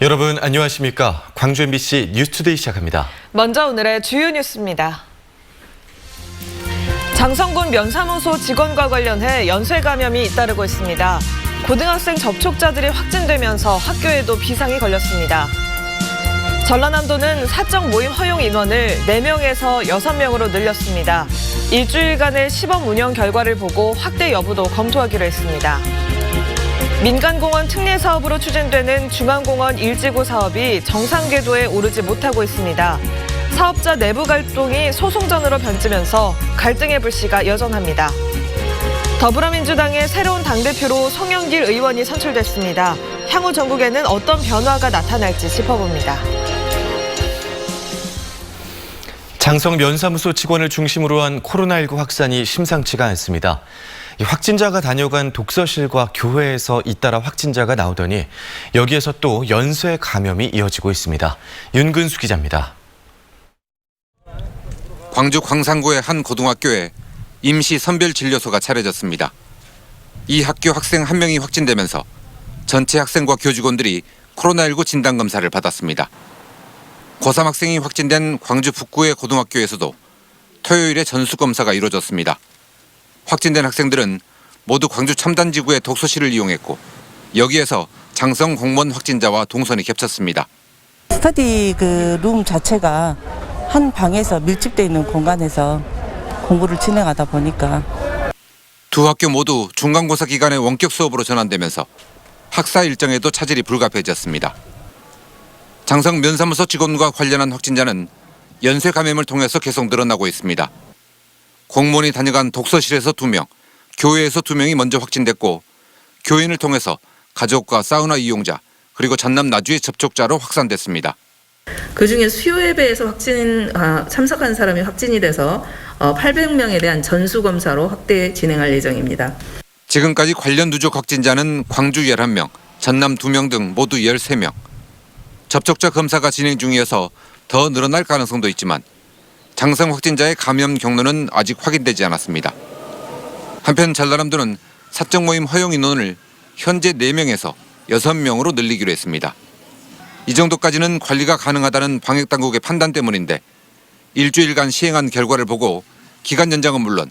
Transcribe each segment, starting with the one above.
여러분 안녕하십니까? 광주 MBC 뉴스투데이 시작합니다. 먼저 오늘의 주요 뉴스입니다. 장성군 면사무소 직원과 관련해 연쇄 감염이 잇따르고 있습니다. 고등학생 접촉자들이 확진되면서 학교에도 비상이 걸렸습니다. 전라남도는 사적 모임 허용 인원을 4명에서 6명으로 늘렸습니다. 일주일간의 시범 운영 결과를 보고 확대 여부도 검토하기로 했습니다. 민간공원 특례 사업으로 추진되는 중앙공원 1지구 사업이 정상 궤도에 오르지 못하고 있습니다. 사업자 내부 갈등이 소송전으로 변치면서 갈등의 불씨가 여전합니다. 더불어민주당의 새로운 당대표로 송영길 의원이 선출됐습니다. 향후 전국에는 어떤 변화가 나타날지 짚어봅니다. 장성 면사무소 직원을 중심으로 한 코로나19 확산이 심상치가 않습니다. 확진자가 다녀간 독서실과 교회에서 잇따라 확진자가 나오더니 여기에서 또 연쇄 감염이 이어지고 있습니다. 윤근수 기자입니다. 광주 광산구의 한 고등학교에 임시 선별진료소가 차려졌습니다. 이 학교 학생 1명이 확진되면서 전체 학생과 교직원들이 코로나19 진단검사를 받았습니다. 고3 학생이 확진된 광주 북구의 고등학교에서도 토요일에 전수검사가 이루어졌습니다. 확진된 학생들은 모두 광주 첨단지구의 독서실을 이용했고 여기에서 장성 공무원 확진자와 동선이 겹쳤습니다. 스터디 룸 자체가 한 방에서 밀집되어 있는 공간에서 공부를 진행하다 보니까 두 학교 모두 중간고사 기간에 원격 수업으로 전환되면서 학사 일정에도 차질이 불가피해졌습니다. 장성 면사무소 직원과 관련한 확진자는 연쇄 감염을 통해서 계속 늘어나고 있습니다. 공무원이 다녀간 독서실에서 2명, 교회에서 2명이 먼저 확진됐고 교인을 통해서 가족과 사우나 이용자 그리고 전남 나주의 접촉자로 확산됐습니다. 그중에 수요 예배에서 참석한 사람이 확진이 돼서 800명에 대한 전수검사로 확대 진행할 예정입니다. 지금까지 관련 누적 확진자는 광주 11명, 전남 2명 등 모두 13명. 접촉자 검사가 진행 중이어서 더 늘어날 가능성도 있지만 장성 확진자의 감염 경로는 아직 확인되지 않았습니다. 한편 전라남도는 사적 모임 허용 인원을 현재 4명에서 6명으로 늘리기로 했습니다. 이 정도까지는 관리가 가능하다는 방역당국의 판단 때문인데 일주일간 시행한 결과를 보고 기간 연장은 물론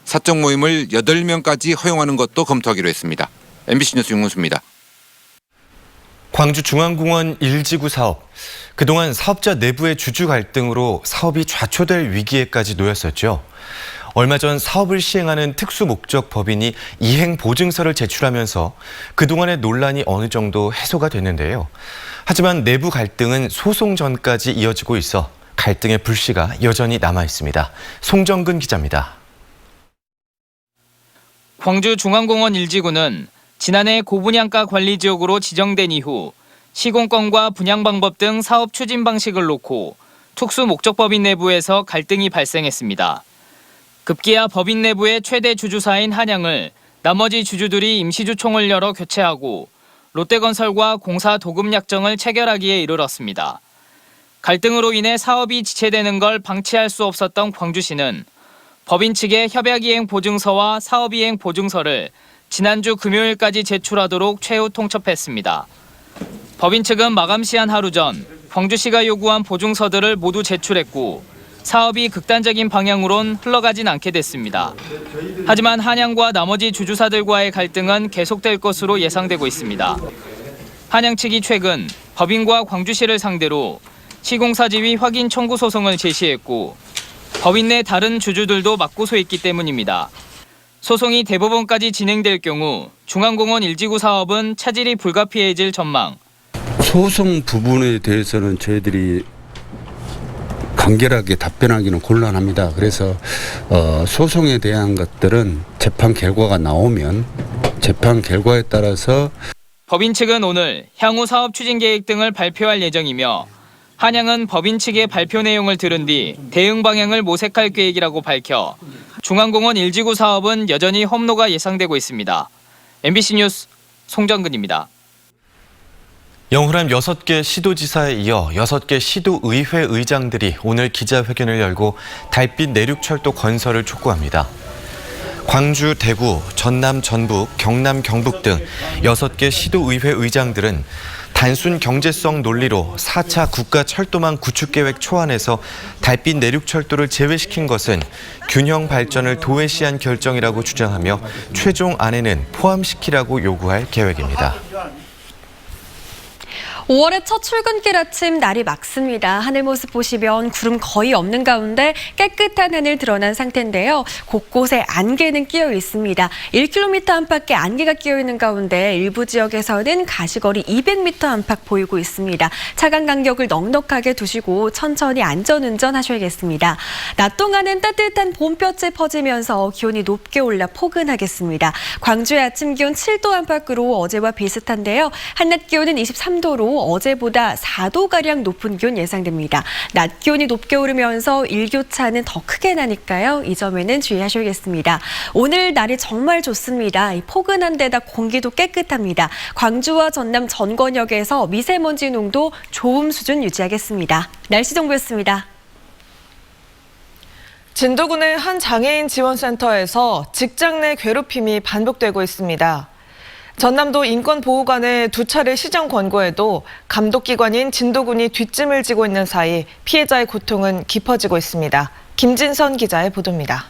사적 모임을 8명까지 허용하는 것도 검토하기로 했습니다. MBC 뉴스 윤근수입니다. 광주 중앙공원 1지구 사업. 그동안 사업자 내부의 주주 갈등으로 사업이 좌초될 위기에까지 놓였었죠. 얼마 전 사업을 시행하는 특수목적 법인이 이행 보증서를 제출하면서 그동안의 논란이 어느 정도 해소가 됐는데요. 하지만 내부 갈등은 소송전까지 이어지고 있어 갈등의 불씨가 여전히 남아 있습니다. 송정근 기자입니다. 광주 중앙공원 1지구는 지난해 고분양가 관리지역으로 지정된 이후 시공권과 분양 방법 등 사업 추진 방식을 놓고 특수목적법인 내부에서 갈등이 발생했습니다. 급기야 법인 내부의 최대 주주사인 한양을 나머지 주주들이 임시주총을 열어 교체하고 롯데건설과 공사 도급 약정을 체결하기에 이르렀습니다. 갈등으로 인해 사업이 지체되는 걸 방치할 수 없었던 광주시는 법인 측에 협약이행 보증서와 사업이행 보증서를 지난주 금요일까지 제출하도록 최후 통첩했습니다. 법인 측은 마감 시한 하루 전 광주시가 요구한 보증서들을 모두 제출했고 사업이 극단적인 방향으론 흘러가진 않게 됐습니다. 하지만 한양과 나머지 주주사들과의 갈등은 계속될 것으로 예상되고 있습니다. 한양 측이 최근 법인과 광주시를 상대로 시공사 지위 확인 청구 소송을 제시했고 법인 내 다른 주주들도 맞고소했기 때문입니다. 소송이 대법원까지 진행될 경우 중앙공원 1지구 사업은 차질이 불가피해질 전망. 소송 부분에 대해서는 저희들이 간결하게 답변하기는 곤란합니다. 그래서 소송에 대한 것들은 재판 결과가 나오면 재판 결과에 따라서 법인 측은 오늘 향후 사업 추진 계획 등을 발표할 예정이며 한양은 법인 측의 발표 내용을 들은 뒤 대응 방향을 모색할 계획이라고 밝혀 중앙공원 1지구 사업은 여전히 험로가 예상되고 있습니다. MBC 뉴스 송정근입니다. 영후람 6개 시도지사에 이어 6개 시도의회 의장들이 오늘 기자회견을 열고 달빛 내륙철도 건설을 촉구합니다. 광주, 대구, 전남, 전북, 경남, 경북 등 6개 시도의회 의장들은 단순 경제성 논리로 4차 국가철도망 구축계획 초안에서 달빛 내륙철도를 제외시킨 것은 균형 발전을 도외시한 결정이라고 주장하며 최종 안에는 포함시키라고 요구할 계획입니다. 5월의 첫 출근길 아침 날이 맑습니다. 하늘 모습 보시면 구름 거의 없는 가운데 깨끗한 하늘 드러난 상태인데요. 곳곳에 안개는 끼어 있습니다. 1km 안팎의 안개가 끼어 있는 가운데 일부 지역에서는 가시거리 200m 안팎 보이고 있습니다. 차간 간격을 넉넉하게 두시고 천천히 안전운전 하셔야겠습니다. 낮 동안은 따뜻한 봄볕이 퍼지면서 기온이 높게 올라 포근하겠습니다. 광주의 아침 기온 7도 안팎으로 어제와 비슷한데요. 한낮 기온은 23도로 어제보다 4도가량 높은 기온 예상됩니다. 낮 기온이 높게 오르면서 일교차는 더 크게 나니까요. 이 점에는 주의하셔야겠습니다. 오늘 날이 정말 좋습니다. 포근한 데다 공기도 깨끗합니다. 광주와 전남 전권역에서 미세먼지 농도 좋음 수준 유지하겠습니다. 날씨 정보였습니다. 진도군의 한 장애인 지원센터에서 직장 내 괴롭힘이 반복되고 있습니다. 전남도 인권보호관의 2차례 시정 권고에도 감독기관인 진도군이 뒷짐을 지고 있는 사이 피해자의 고통은 깊어지고 있습니다. 김진선 기자의 보도입니다.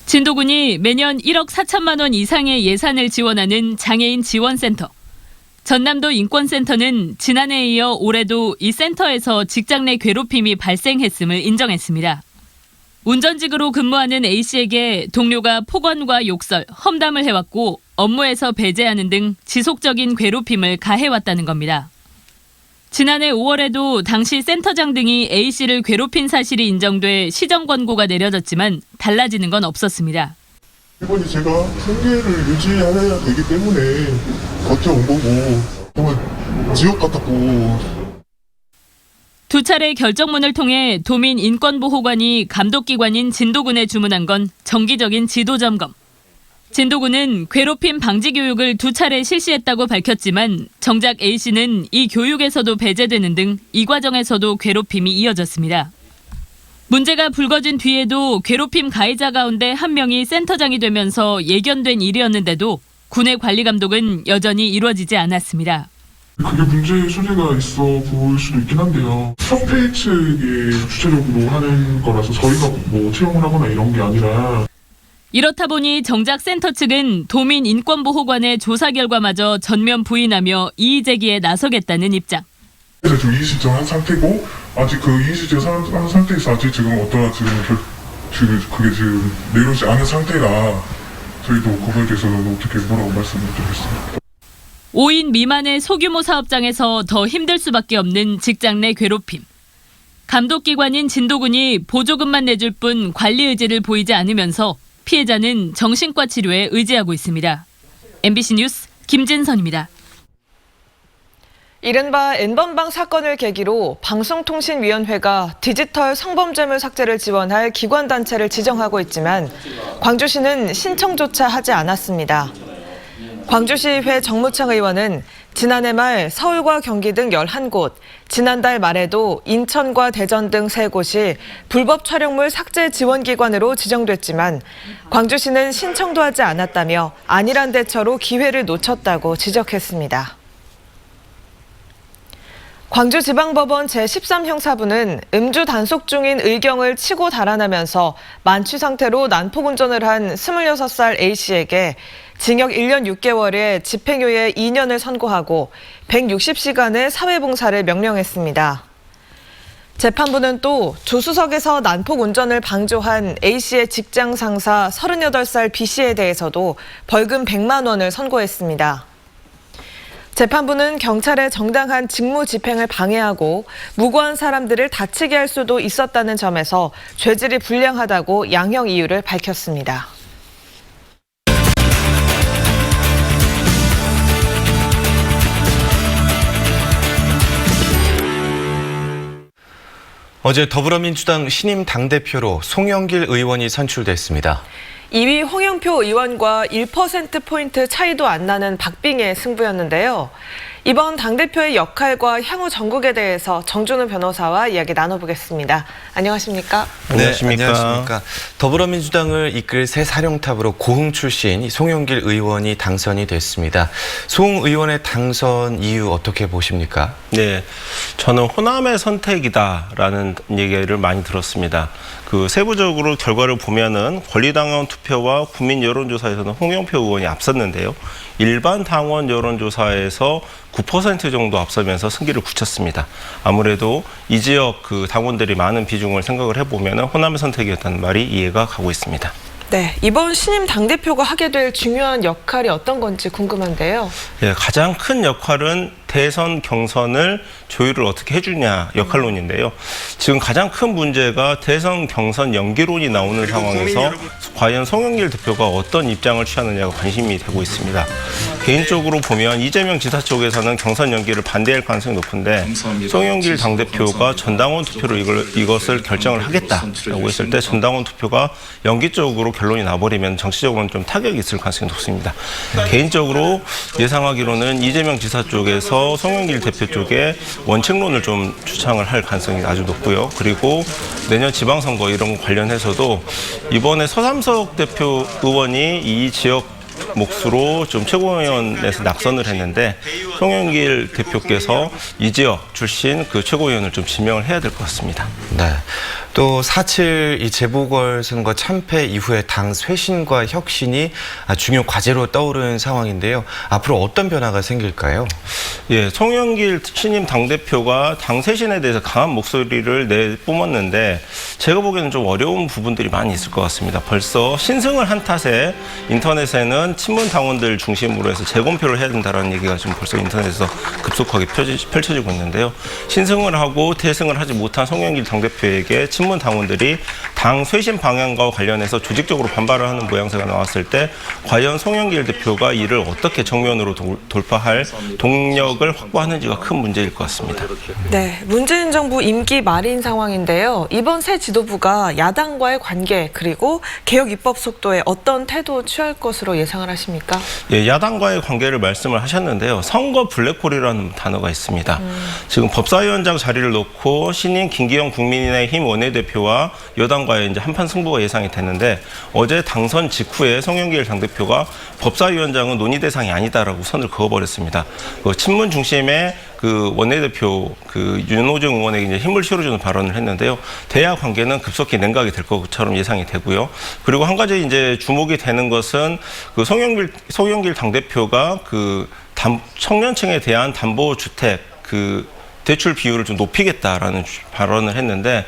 진도군이 매년 1억 4천만 원 이상의 예산을 지원하는 장애인 지원센터. 전남도 인권센터는 지난해에 이어 올해도 이 센터에서 직장 내 괴롭힘이 발생했음을 인정했습니다. 운전직으로 근무하는 A씨에게 동료가 폭언과 욕설, 험담을 해왔고 업무에서 배제하는 등 지속적인 괴롭힘을 가해왔다는 겁니다. 지난해 5월에도 당시 센터장 등이 A씨를 괴롭힌 사실이 인정돼 시정 권고가 내려졌지만 달라지는 건 없었습니다. 이번에 제가 생계를 유지해야 되기 때문에 버텨온 거고 정말 지옥 같았고 2차례 결정문을 통해 도민 인권보호관이 감독기관인 진도군에 주문한 건 정기적인 지도점검. 진도군은 괴롭힘 방지 교육을 2차례 실시했다고 밝혔지만 정작 A씨는 이 교육에서도 배제되는 등 이 과정에서도 괴롭힘이 이어졌습니다. 문제가 불거진 뒤에도 괴롭힘 가해자 가운데 한 명이 센터장이 되면서 예견된 일이었는데도 군의 관리 감독은 여전히 이루어지지 않았습니다. 그게 문제의 소재가 있어 보일 수도 있긴 한데요. 협회 측이 주체적으로 하는 거라서 저희가 뭐 채용을 하거나 이런 게 아니라 이렇다 보니 정작 센터 측은 도민 인권보호관의 조사 결과마저 전면 부인하며 이의 제기에 나서겠다는 입장. 그래서 지금 이의 신청한 상태고 아직 그 이의 신청한 상태에서 아직 지금 어떠한 지금 그게 지금 내려오지 않은 상태라 저희도 그거에 대해서는 어떻게 뭐라고 말씀을 드리겠습니다. 5인 미만의 소규모 사업장에서 더 힘들 수밖에 없는 직장 내 괴롭힘. 감독기관인 진도군이 보조금만 내줄 뿐 관리 의지를 보이지 않으면서 피해자는 정신과 치료에 의지하고 있습니다. MBC 뉴스 김진선입니다. 이른바 N번방 사건을 계기로 방송통신위원회가 디지털 성범죄물 삭제를 지원할 기관단체를 지정하고 있지만 광주시는 신청조차 하지 않았습니다. 광주시의회 정무창 의원은 지난해 말 서울과 경기 등 11곳, 지난달 말에도 인천과 대전 등 3곳이 불법 촬영물 삭제 지원기관으로 지정됐지만 광주시는 신청도 하지 않았다며 안일한 대처로 기회를 놓쳤다고 지적했습니다. 광주지방법원 제13형사부는 음주 단속 중인 의경을 치고 달아나면서 만취 상태로 난폭운전을 한 26살 A씨에게 징역 1년 6개월에 집행유예 2년을 선고하고 160시간의 사회봉사를 명령했습니다. 재판부는 또 조수석에서 난폭운전을 방조한 A씨의 직장 상사 38살 B씨에 대해서도 벌금 100만 원을 선고했습니다. 재판부는 경찰의 정당한 직무 집행을 방해하고 무고한 사람들을 다치게 할 수도 있었다는 점에서 죄질이 불량하다고 양형 이유를 밝혔습니다. 어제 더불어민주당 신임 당대표로 송영길 의원이 선출됐습니다. 2위 홍영표 의원과 1%포인트 차이도 안 나는 박빙의 승부였는데요. 이번 당대표의 역할과 향후 전국에 대해서 정준우 변호사와 이야기 나눠보겠습니다. 안녕하십니까? 안녕하십니까? 네, 안녕하십니까? 더불어민주당을 이끌 새 사령탑으로 고흥 출신 송영길 의원이 당선이 됐습니다. 송 의원의 당선 이유 어떻게 보십니까? 네, 저는 호남의 선택이다라는 얘기를 많이 들었습니다. 그 세부적으로 결과를 보면은 권리당원 투표와 국민 여론조사에서는 홍영표 의원이 앞섰는데요. 일반 당원 여론조사에서 9% 정도 앞서면서 승기를 굳혔습니다. 아무래도 이 지역 그 당원들이 많은 비중을 생각을 해보면은 호남의 선택이었다는 말이 이해가 가고 있습니다. 네, 이번 신임 당대표가 하게 될 중요한 역할이 어떤 건지 궁금한데요. 예, 가장 큰 역할은 대선 경선을 조율을 어떻게 해주냐 역할론인데요. 지금 가장 큰 문제가 대선 경선 연기론이 나오는 상황에서 과연 송영길 대표가 어떤 입장을 취하느냐가 관심이 되고 있습니다. 개인적으로 보면 이재명 지사 쪽에서는 경선 연기를 반대할 가능성이 높은데 송영길 당대표가 전당원 투표로 이것을 결정을 하겠다라고 했을 때 전당원 투표가 연기 쪽으로 결론이 나버리면 정치적으로는 좀 타격이 있을 가능성이 높습니다. 개인적으로 예상하기로는 이재명 지사 쪽에서 송영길 대표 쪽에 원칙론을 좀 주창을 할 가능성이 아주 높고요. 그리고 내년 지방선거 이런 거 관련해서도 이번에 서삼석 대표 의원이 이 지역 몫으로 좀 최고위원회에서 낙선을 했는데 송영길 대표께서 이 지역 출신 그 최고위원을 좀 지명을 해야 될 것 같습니다. 네. 또 4.7 이 재보궐선거 참패 이후에 당 쇄신과 혁신이 중요 과제로 떠오르는 상황인데요. 앞으로 어떤 변화가 생길까요? 예, 송영길 신임 당대표가 당 쇄신에 대해서 강한 목소리를 내뿜었는데 제가 보기에는 좀 어려운 부분들이 많이 있을 것 같습니다. 벌써 신승을 한 탓에 인터넷에는 친문 당원들 중심으로 해서 재검표를 해야 된다는 얘기가 지금 벌써 인터넷에서 급속하게 펼쳐지고 있는데요. 신승을 하고 대승을 하지 못한 송영길 당대표에게 친문 당원들이 당 쇄신 방향과 관련해서 조직적으로 반발을 하는 모양새가 나왔을 때 과연 송영길 대표가 이를 어떻게 정면으로 돌파할 동력을 확보하는지가 큰 문제일 것 같습니다. 네, 문재인 정부 임기 말인 상황인데요. 이번 새 지도부가 야당과의 관계 그리고 개혁 입법 속도에 어떤 태도 취할 것으로 예상을 하십니까? 예, 야당과의 관계를 말씀을 하셨는데요. 선거 블랙홀이라는 단어가 있습니다. 지금 법사위원장 자리를 놓고 신인 김기현 국민의힘 원내대표와 여당과의 이제 한판 승부가 예상이 되는데 어제 당선 직후에 송영길 당대표가 법사위원장은 논의 대상이 아니다라고 선을 그어버렸습니다. 그 친문 중심의 그 원내대표 그 윤호중 의원에게 이제 힘을 실어주는 발언을 했는데요. 대야 관계는 급속히 냉각이 될 것처럼 예상이 되고요. 그리고 한 가지 이제 주목이 되는 것은 그 송영길 당대표가 그 청년층에 대한 담보주택 그 대출 비율을 좀 높이겠다라는 발언을 했는데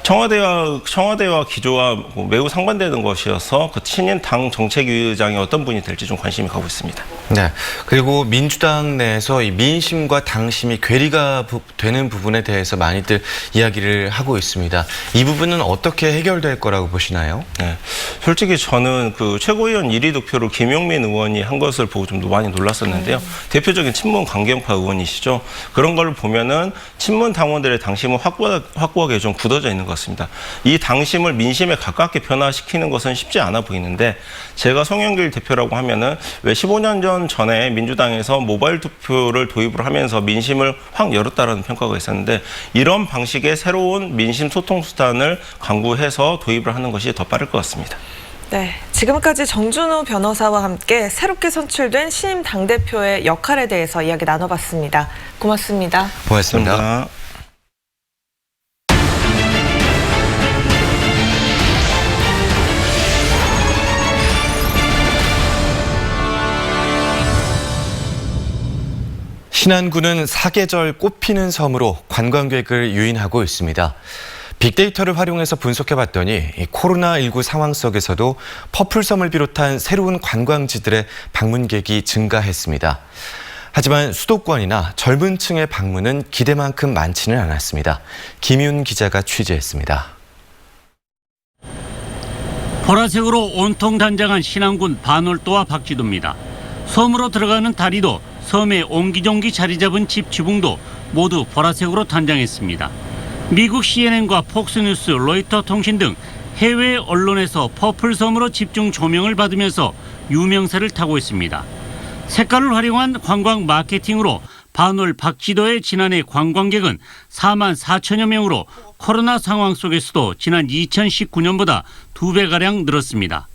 청와대와 기조와 매우 상반되는 것이어서 그 친인 당 정책위의장이 어떤 분이 될지 좀 관심이 가고 있습니다. 네. 그리고 민주당 내에서 이 민심과 당심이 괴리가 되는 부분에 대해서 많이들 이야기를 하고 있습니다. 이 부분은 어떻게 해결될 거라고 보시나요? 네. 솔직히 저는 그 최고위원 1위 득표를 김용민 의원이 한 것을 보고 좀 많이 놀랐었는데요. 대표적인 친문 강경파 의원이시죠. 그런 걸 보면은 친문 당원들의 당심은 확고하게 좀 굳어져 있는 것 같습니다. 이 당심을 민심에 가깝게 변화시키는 것은 쉽지 않아 보이는데 제가 송영길 대표라고 하면은 왜 15년 전에 민주당에서 모바일 투표를 도입을 하면서 민심을 확 열었다라는 평가가 있었는데 이런 방식의 새로운 민심 소통 수단을 강구해서 도입을 하는 것이 더 빠를 것 같습니다. 네, 지금까지 정준우 변호사와 함께 새롭게 선출된 신임 당대표의 역할에 대해서 이야기 나눠봤습니다. 고맙습니다. 고맙습니다. 감사합니다. 신안군은 사계절 꽃피는 섬으로 관광객을 유인하고 있습니다. 빅데이터를 활용해서 분석해봤더니 코로나19 상황 속에서도 퍼플섬을 비롯한 새로운 관광지들의 방문객이 증가했습니다. 하지만 수도권이나 젊은 층의 방문은 기대만큼 많지는 않았습니다. 김윤 기자가 취재했습니다. 보라색으로 온통 단장한 신안군 반월도와 박지도입니다. 섬으로 들어가는 다리도 섬에 옹기종기 자리 잡은 집 지붕도 모두 보라색으로 단장했습니다. 미국 CNN과 폭스뉴스, 로이터 통신 등 해외 언론에서 퍼플섬으로 집중 조명을 받으면서 유명세를 타고 있습니다. 색깔을 활용한 관광 마케팅으로 반월 박지도의 지난해 관광객은 4만 4천여 명으로 코로나 상황 속에서도 지난 2019년보다 2배가량 늘었습니다.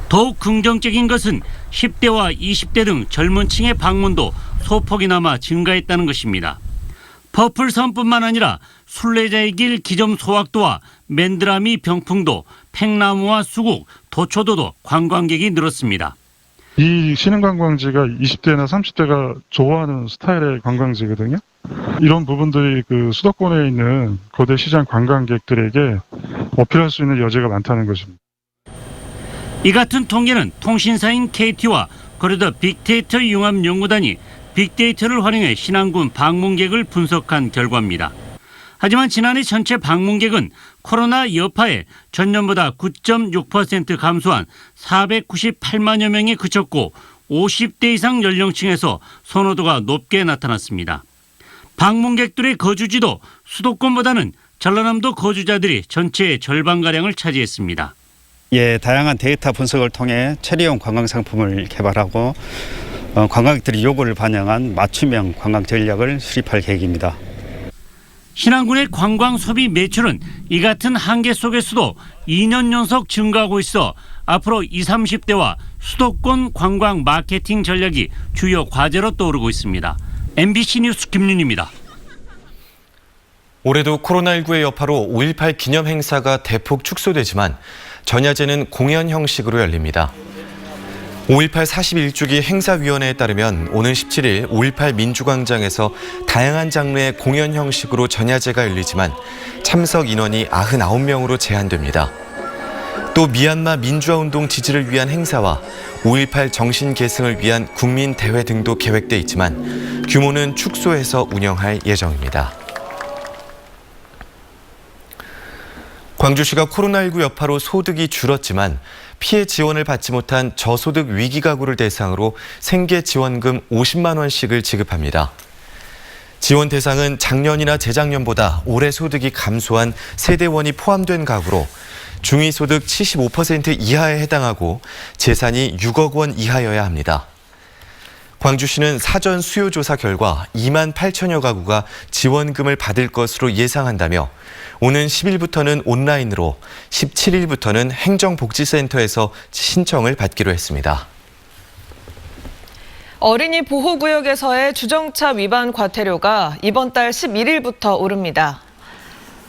더욱 긍정적인 것은 10대와 20대 등 젊은 층의 방문도 소폭이나마 증가했다는 것입니다. 퍼플섬뿐만 아니라 순례자의 길 기점 소확도와 맨드라미 병풍도, 팽나무와 수국, 도초도도 관광객이 늘었습니다. 이 신흥관광지가 20대나 30대가 좋아하는 스타일의 관광지거든요. 이런 부분들이 그 수도권에 있는 거대 시장 관광객들에게 어필할 수 있는 여지가 많다는 것입니다. 이 같은 통계는 통신사인 KT와 거리더 빅데이터 융합연구단이 빅데이터를 활용해 신안군 방문객을 분석한 결과입니다. 하지만 지난해 전체 방문객은 코로나 여파에 전년보다 9.6% 감소한 498만여 명에 그쳤고 50대 이상 연령층에서 선호도가 높게 나타났습니다. 방문객들의 거주지도 수도권보다는 전라남도 거주자들이 전체의 절반가량을 차지했습니다. 다양한 데이터 분석을 통해 체리형 관광 상품을 개발하고 관광객들의 요구를 반영한 맞춤형 관광 전략을 수립할 계획입니다. 신안군의 관광 소비 매출은 이 같은 한계 속에서도 2년 연속 증가하고 있어 앞으로 20, 30대와 수도권 관광 마케팅 전략이 주요 과제로 떠오르고 있습니다. MBC 뉴스 김윤입니다. 올해도 코로나19의 여파로 5.18 기념 행사가 대폭 축소되지만 전야제는 공연 형식으로 열립니다. 5.18 41주기 행사위원회에 따르면 오는 17일 5.18 민주광장에서 다양한 장르의 공연 형식으로 전야제가 열리지만 참석 인원이 99명으로 제한됩니다. 또 미얀마 민주화운동 지지를 위한 행사와 5.18 정신 계승을 위한 국민대회 등도 계획돼 있지만 규모는 축소해서 운영할 예정입니다. 광주시가 코로나19 여파로 소득이 줄었지만 피해 지원을 받지 못한 저소득 위기 가구를 대상으로 생계지원금 50만 원씩을 지급합니다. 지원 대상은 작년이나 재작년보다 올해 소득이 감소한 세대원이 포함된 가구로 중위소득 75% 이하에 해당하고 재산이 6억 원 이하여야 합니다. 광주시는 사전 수요조사 결과 2만 8천여 가구가 지원금을 받을 것으로 예상한다며 오는 10일부터는 온라인으로 17일부터는 행정복지센터에서 신청을 받기로 했습니다. 어린이 보호구역에서의 주정차 위반 과태료가 이번 달 11일부터 오릅니다.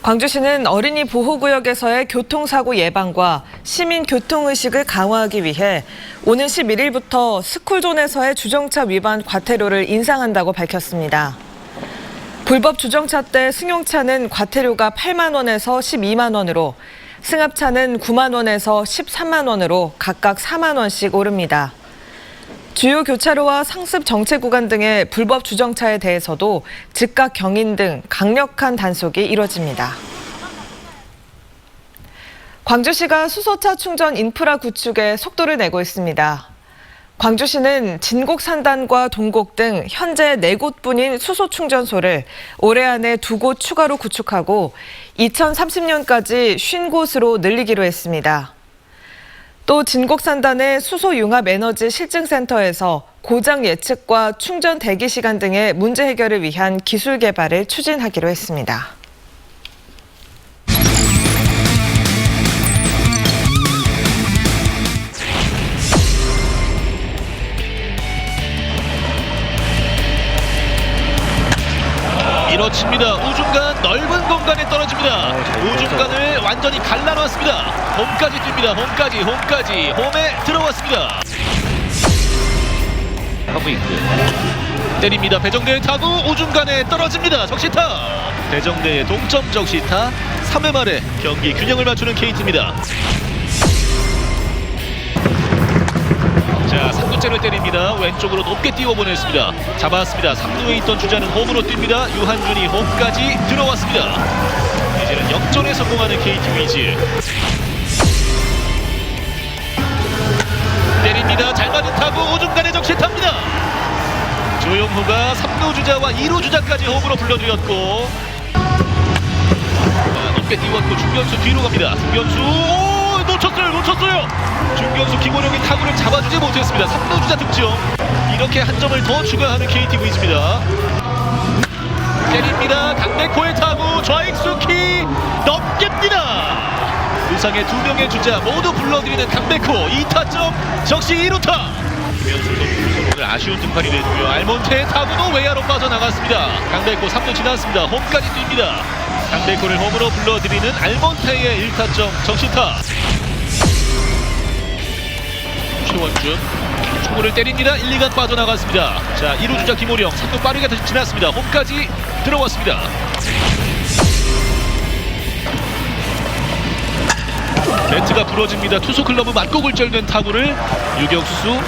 광주시는 어린이 보호구역에서의 교통사고 예방과 시민 교통의식을 강화하기 위해 오는 11일부터 스쿨존에서의 주정차 위반 과태료를 인상한다고 밝혔습니다. 불법 주정차 때 승용차는 과태료가 8만 원에서 12만 원으로, 승합차는 9만 원에서 13만 원으로 각각 4만 원씩 오릅니다. 주요 교차로와 상습 정체 구간 등의 불법 주정차에 대해서도 즉각 경인 등 강력한 단속이 이뤄집니다. 광주시가 수소차 충전 인프라 구축에 속도를 내고 있습니다. 광주시는 진곡산단과 동곡 등 현재 4곳뿐인 수소 충전소를 올해 안에 2곳 추가로 구축하고 2030년까지 50곳으로 늘리기로 했습니다. 또 진곡산단의 수소융합에너지 실증센터에서 고장 예측과 충전 대기 시간 등의 문제 해결을 위한 기술 개발을 추진하기로 했습니다. 밀어칩니다. 우중간 넓은 공간에 떨어집니다. 우중간을 완전히 갈라놓았습니다. 홈까지 뜁니다. 홈까지 홈에 들어왔습니다. 커브이크 때립니다. 배정대의 타구 우중간에 떨어집니다. 적시타. 배정대의 동점 적시타. 3회 말에 경기 균형을 맞추는 KT입니다. 자, 3구째를 때립니다. 왼쪽으로 높게 띄워보냈습니다. 잡았습니다. 3루에 있던 주자는 홈으로 뜁니다. 유한준이 홈까지 들어왔습니다. 이제는 역전에 성공하는 KT 위즈. 때립니다. 잘 맞은 타구 우중간에 적시탑니다. 조용호가 3루 주자와 2루 주자까지 홈으로 불러들였고, 높게 띄웠고 중견수 뒤로 갑니다. 중견수 놓쳤어요. 중견수 김원영이 타구를 잡아주지 못 못했습니다. 3루 주자 득점. 이렇게 한 점을 더 추가하는 KT 위즈입니다. 때립니다. 강백호의 타구 좌익수키 넘깁니다. 부상의 2명의 주자 모두 불러들이는 강백호 2타점 적시 1루타. 김현수 선수 오늘 아쉬운 등판이 됐고요. 알몬테의 타구도 외야로 빠져나갔습니다. 강백호 3루 지났습니다. 홈까지 뜁니다. 강백호를 홈으로 불러들이는 알몬테의 1타점 적시타. 최원준 초구를 때립니다. 1, 2간 빠져나갔습니다. 자 1루 주자 김호령 3루 빠르게 다시 지났습니다. 홈까지 들어왔습니다. 배트가 부러집니다. 투수 클럽은 맞고 굴절된 타구를 유격수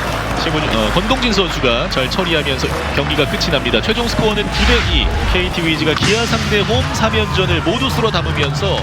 권동진 선수가 잘 처리하면서 경기가 끝이 납니다. 최종 스코어는 9대2. KT 위즈가 기아 상대 홈 3연전을 모두 쓸어 담으면서